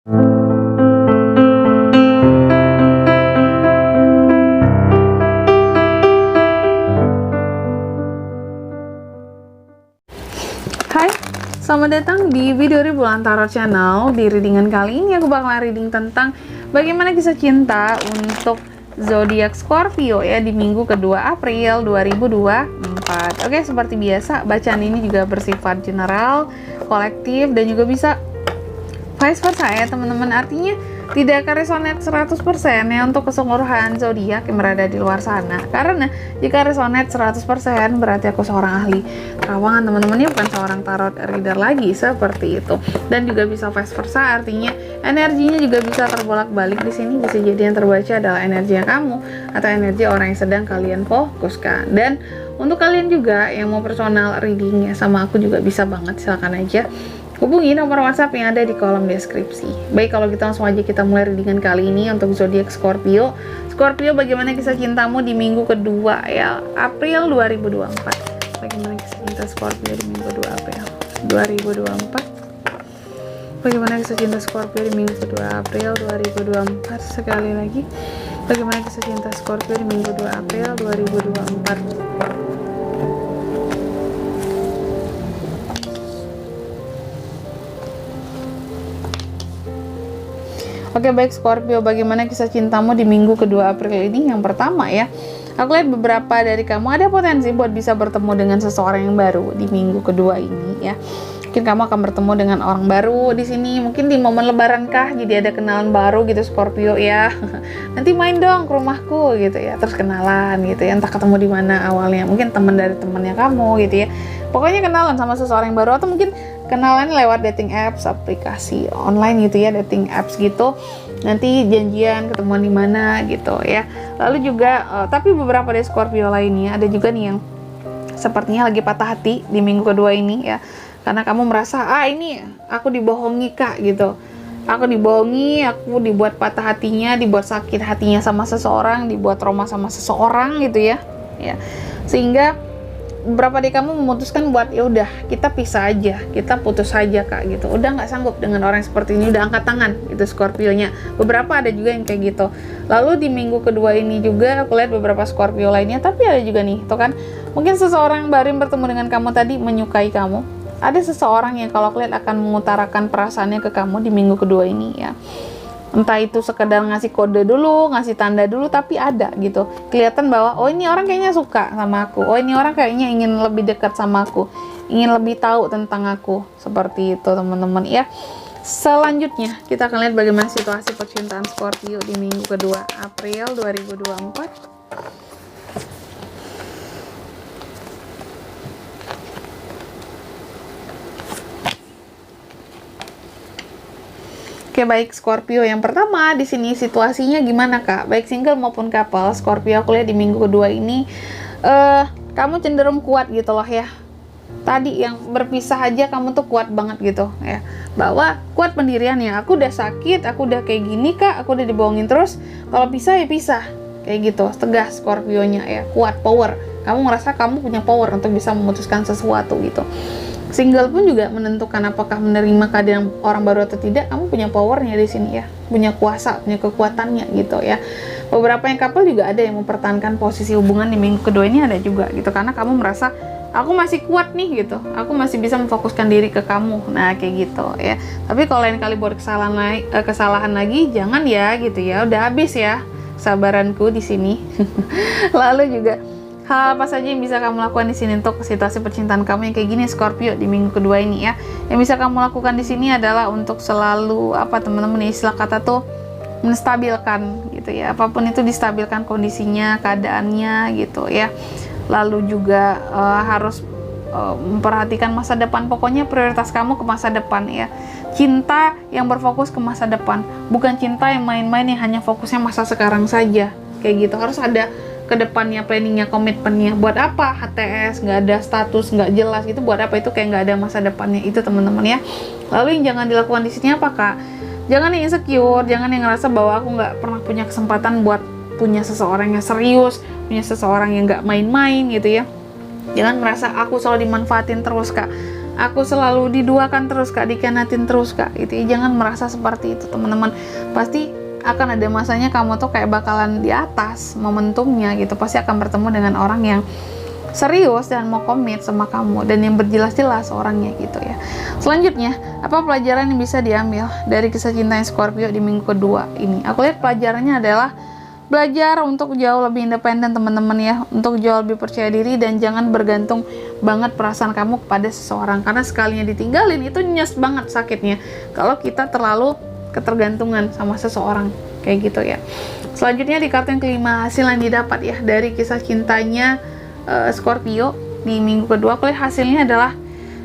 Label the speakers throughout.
Speaker 1: Hai, selamat datang di video Bulan Tarot Channel. Di readingan kali ini aku bakalan reading tentang bagaimana kisah cinta untuk zodiak Scorpio ya di minggu kedua April 2024. Oke, seperti biasa bacaan ini juga bersifat general, kolektif, dan juga bisa vice versa ya teman-teman. Artinya tidak akan resonate 100% ya untuk keseluruhan zodiak yang berada di luar sana. Karena jika resonate 100% berarti aku seorang ahli kerawangan teman-teman, ya bukan seorang tarot reader lagi seperti itu. Dan juga bisa vice versa, artinya energinya juga bisa terbolak-balik di sini. Bisa jadi yang terbaca adalah energi kamu atau energi orang yang sedang kalian fokuskan. Dan untuk kalian juga yang mau personal readingnya sama aku juga bisa banget, silakan aja hubungi nomor WhatsApp yang ada di kolom deskripsi. Baik, kalau gitu langsung aja kita mulai readingan kali ini untuk zodiak Scorpio. Scorpio, bagaimana kisah cintamu di minggu kedua ya April 2024? Bagaimana kisah cinta Scorpio di minggu kedua April 2024? Bagaimana kisah cinta Scorpio di minggu kedua April 2024? Sekali lagi, bagaimana kisah cinta Scorpio di minggu 2 April 2024? Oke, baik Scorpio, bagaimana kisah cintamu di minggu kedua April ini? Yang pertama ya, aku lihat beberapa dari kamu ada potensi buat bisa bertemu dengan seseorang yang baru di minggu kedua ini ya. Mungkin kamu akan bertemu dengan orang baru di sini, mungkin di momen lebaran kah, jadi ada kenalan baru gitu Scorpio ya. Nanti main dong ke rumahku gitu ya, terus kenalan gitu ya, entah ketemu di mana awalnya, mungkin teman dari temannya kamu gitu ya. Pokoknya kenalan sama seseorang yang baru, atau mungkin kenalan lewat dating apps, aplikasi online gitu ya, dating apps gitu. Nanti janjian ketemuan di mana gitu ya. Lalu juga tapi beberapa dari Scorpio lainnya ada juga nih yang sepertinya lagi patah hati di minggu kedua ini ya. Karena kamu merasa, ini aku dibohongi kak gitu. Aku dibohongi, aku dibuat patah hatinya, dibuat sakit hatinya sama seseorang, dibuat trauma sama seseorang gitu ya. Ya. Sehingga beberapa dari kamu memutuskan buat ya udah kita pisah aja, kita putus aja kak gitu. Udah nggak sanggup dengan orang seperti ini, udah angkat tangan itu Scorpio-nya. Beberapa ada juga yang kayak gitu. Lalu di minggu kedua ini juga aku lihat beberapa Scorpio lainnya, tapi ada juga nih, tuh kan, mungkin seseorang baru yang bertemu dengan kamu tadi menyukai kamu. Ada seseorang yang kalau aku lihat akan mengutarakan perasaannya ke kamu di minggu kedua ini ya. Entah itu sekedar ngasih kode dulu, ngasih tanda dulu, tapi ada gitu. Kelihatan bahwa, oh ini orang kayaknya suka sama aku. Oh ini orang kayaknya ingin lebih dekat sama aku. Ingin lebih tahu tentang aku. Seperti itu teman-teman ya. Selanjutnya, kita akan lihat bagaimana situasi percintaan Scorpio di minggu kedua April 2024. Oke, baik Scorpio, yang pertama di sini situasinya gimana kak? Baik single maupun couple, Scorpio aku lihat di minggu kedua ini kamu cenderung kuat gitu loh ya. Tadi yang berpisah aja kamu tuh kuat banget gitu ya. Bahwa kuat pendiriannya, aku udah sakit, aku udah kayak gini kak, aku udah dibohongin terus. Kalau pisah ya pisah, kayak gitu. Tegas Scorpionya ya, kuat, power. Kamu ngerasa kamu punya power untuk bisa memutuskan sesuatu gitu. Single pun juga menentukan apakah menerima keadaan orang baru atau tidak. Kamu punya powernya di sini ya, punya kuasa, punya kekuatannya gitu ya. Beberapa yang couple juga ada yang mempertahankan posisi hubungan di minggu kedua ini, ada juga gitu, karena kamu merasa aku masih kuat nih gitu, aku masih bisa memfokuskan diri ke kamu. Nah kayak gitu ya. Tapi kalau lain kali buat kesalahan lagi jangan ya gitu ya. Udah habis ya sabaranku di sini. Lalu juga hal apa saja yang bisa kamu lakukan di sini untuk situasi percintaan kamu yang kayak gini Scorpio di minggu kedua ini ya. Yang bisa kamu lakukan di sini adalah untuk selalu teman-teman, istilah kata tuh menstabilkan gitu ya. Apapun itu distabilkan kondisinya, keadaannya gitu ya. Lalu juga harus memperhatikan masa depan. Pokoknya prioritas kamu ke masa depan ya. Cinta yang berfokus ke masa depan, bukan cinta yang main-main yang hanya fokusnya masa sekarang saja. Kayak gitu, harus ada ke depannya, planningnya, komitmennya. Buat apa HTS, nggak ada status, nggak jelas gitu, buat apa? Itu kayak nggak ada masa depannya itu teman-teman ya. Lalu yang jangan dilakukan di sini apa kak? Jangan yang insecure, jangan yang ngerasa bahwa aku nggak pernah punya kesempatan buat punya seseorang yang serius, punya seseorang yang nggak main-main gitu ya. Jangan merasa aku selalu dimanfaatin terus kak. aku selalu diduakan terus kak, dikhianatin terus kak gitu ya. Jangan merasa seperti itu teman-teman. Pasti akan ada masanya kamu tuh kayak bakalan di atas momentumnya gitu, pasti akan bertemu dengan orang yang serius dan mau komit sama kamu dan yang berjelas-jelas orangnya gitu ya. Selanjutnya, apa pelajaran yang bisa diambil dari kisah cintanya Scorpio di minggu kedua ini? Aku lihat pelajarannya adalah belajar untuk jauh lebih independen teman-teman ya, untuk jauh lebih percaya diri dan jangan bergantung banget perasaan kamu kepada seseorang, karena sekalinya ditinggalin itu nyes banget sakitnya kalau kita terlalu ketergantungan sama seseorang kayak gitu ya. Selanjutnya di kartu yang kelima, hasil yang didapat ya dari kisah cintanya Scorpio di minggu kedua, aku lihat hasilnya adalah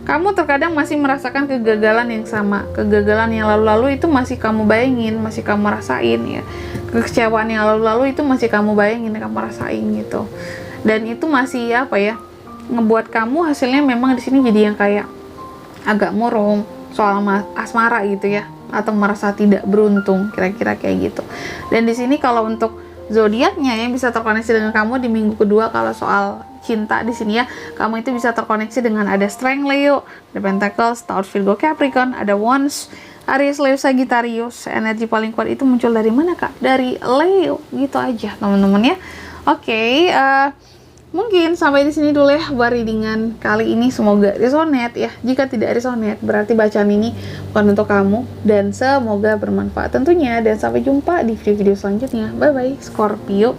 Speaker 1: kamu terkadang masih merasakan kegagalan yang sama, kegagalan yang lalu-lalu itu masih kamu bayangin, masih kamu rasain ya, kekecewaan yang lalu-lalu itu masih kamu bayangin, kamu rasain gitu, dan itu masih apa ya, ngebuat kamu hasilnya memang di sini jadi yang kayak agak murung soal asmara gitu ya, atau merasa tidak beruntung, kira-kira kayak gitu. Dan di sini kalau untuk zodiaknya yang bisa terkoneksi dengan kamu di minggu kedua, kalau soal cinta di sini ya, kamu itu bisa terkoneksi dengan ada Strength Leo, ada Pentacles, Taurus, Virgo, Capricorn, ada Wands, Aries, Leo, Sagittarius. Energi paling kuat itu muncul dari mana kak? Dari Leo, gitu aja teman-teman ya. Oke, mungkin sampai di sini dulu ya buat readingan kali ini. Semoga resonate ya. Jika tidak resonate, berarti bacaan ini bukan untuk kamu. Dan semoga bermanfaat tentunya. Dan sampai jumpa di video-video selanjutnya. Bye-bye, Scorpio.